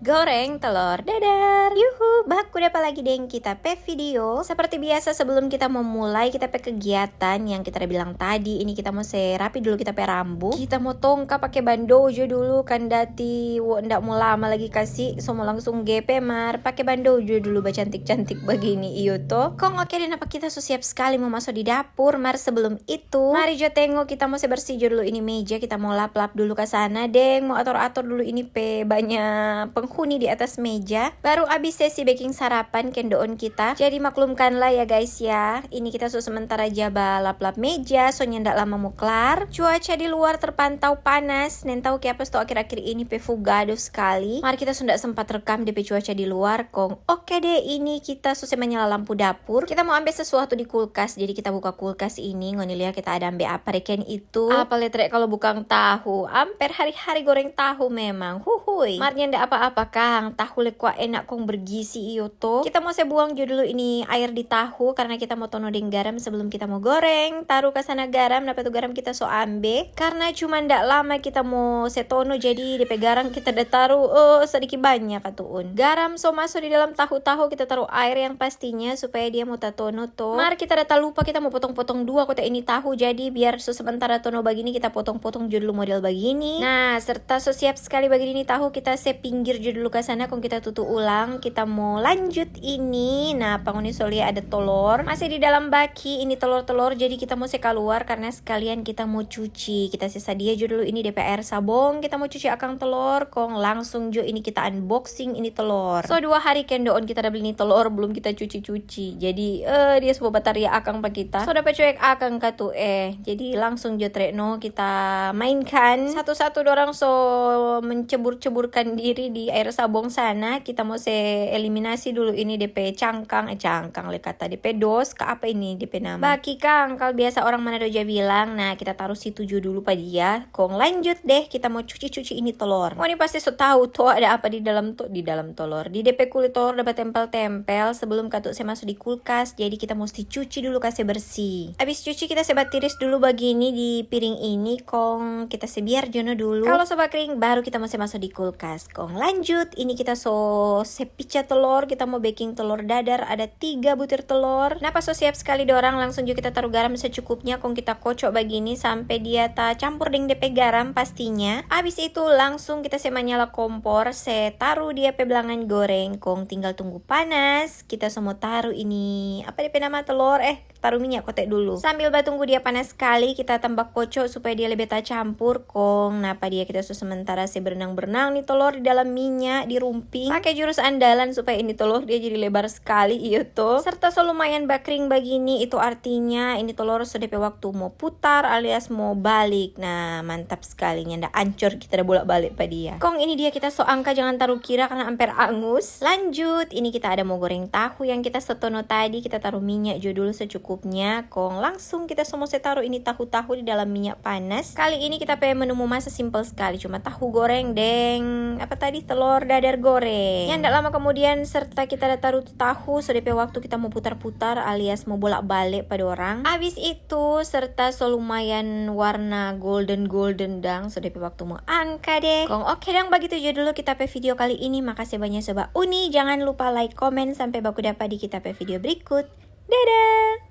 goreng telur dadar. Yuhu, baku dapat lagi deng kita pe video. Seperti biasa sebelum kita memulai kita pe kegiatan yang kita udah bilang tadi, ini kita mau rapi dulu kita pe rambut. Kita mau tongka pakai bandojo dulu kan dati ndak mau lama lagi kasih, so mau langsung GP mar pakai bandojo dulu cantik-cantik begini iyo toh. Kong oke deh, apa kita siap sekali mau masuk di dapur. Mar sebelum itu, mari jo tengok kita mau bersih dulu ini meja, kita mau lap-lap dulu ke sana deng, mau atur-atur dulu ini pe banyak penghuni di atas meja. Baru abis sesi baking sarapan kendoon kita. Jadi maklumkanlah ya guys ya, ini kita sementara jaba lap-lap meja, soalnya ndak lama mau kelar. Cuaca di luar terpantau panas, nen tahu kayak apa tuh akhir-akhir ini pe fugado sekali. Mari kita sudah sempat rekam DP cuaca di luar kong. Oke deh, ini kita susah menyala lampu dapur. Kita mau ambil sesuatu di kulkas, jadi kita buka kulkas ini. Ngoni lihat kita ada ambil apa reken itu. Apa letrek kalau bukan tahu, amper hari-hari goreng tahu memang. Huhuy. Marnya ndak apa-apa kang, tahu lekwa enak kong bergizi iyo toh. Kita mau buang dulu ini air di tahu karena kita mau tono deng garam sebelum kita mau goreng. Taruh ke sana garam, dapat tuh garam kita so ambe. Karena cuma ndak lama kita mau setono, jadi DP garam kita udah taruh sedikit banyak atuun. Garam so masuk di dalam tahu-tahu, kita taruh air yang pastinya supaya dia mau tatono toh. Mari kita data lupa kita mau potong-potong dua kota ini tahu, jadi biar sementara tono begini kita potong-potong dulu model begini. Nah, serta so siap sekali begini tahu kita pinggir dulu ke sana kong kita tutup ulang. Kita mau lanjut ini. Nah, panguni solia ada telur masih di dalam baki ini telur-telur, jadi kita mau keluar karena sekalian kita mau cuci. Kita sisa dia dulu ini DPR sabong, kita mau cuci akang telur kong langsung jo ini kita unboxing ini telur. So 2 hari kendoon kita udah beli ini telur belum kita cuci-cuci, jadi dia sebuah bataria akang pak kita so dapat cuek akang katu jadi langsung jo trekno kita mainkan satu-satu dorang so mencebur-ceburkan diri di air sabong sana. Kita mau eliminasi dulu ini DP cangkang le kata DP dos ke apa ini DP nama baki kang kalau biasa orang mana doja bilang. Nah, kita taruh situ dulu pak dia kong lanjut deh kita mau cuci-cuci ini telur. Ini pasti so tahu tuh ada apa di dalam telur. Di DP kulit telur dapat tempel-tempel sebelum katuk saya masuk di kulkas, jadi kita mesti cuci dulu kasih bersih. Habis cuci kita sebat tiris dulu begini di piring ini kong kita biar jono dulu. Kalau sobat kering baru kita masih masuk di kulkas kong. Lanjut ini kita sepica telur, kita mau baking telur dadar ada 3 butir telur. Nah pas siap sekali dorang langsung juga kita taruh garam secukupnya kong kita kocok begini sampai dia campur dengan DP garam pastinya. Habis itu langsung kita nyala kompor, taruh dia pe belangan goreng kong tinggal tunggu panas. Kita semua taruh ini apa DP nama telur taruh minyak kotek dulu. Sambil tunggu dia panas sekali kita tambah kocok supaya dia lebih campur kong. Nah apa dia kita sementara berenang-berenang nih telur di dalam minyak dirumping. Pakai jurus andalan supaya ini telur dia jadi lebar sekali iyo toh. Serta lumayan bakring begini, itu artinya ini telur sudah waktu mau putar alias mau balik. Nah mantap sekali, ndak ancur kita udah bolak-balik pada dia. Kong ini dia kita angka jangan taruh kira karena amper angus. Lanjut ini kita ada mau goreng tahu yang kita setono tadi, kita taruh minyak dulu secukupnya kong. Langsung kita semua taruh ini tahu-tahu di dalam minyak panas. Kali ini kita pengen menu masak simple sekali, cuma tahu goreng deng apa tadi telur dadar goreng. Yang ndak lama kemudian serta kita ada taruh tahu sudah waktu kita mau putar-putar alias mau bolak-balik pada orang. Habis itu serta lumayan warna golden dang sudah waktu mau angka deh kong. Oke dang begitu aja dulu kita pe video kali ini. Makasih banyak sobat Uni, jangan lupa like, komen sampai baku dapat di kita pe video berikut. Dadah.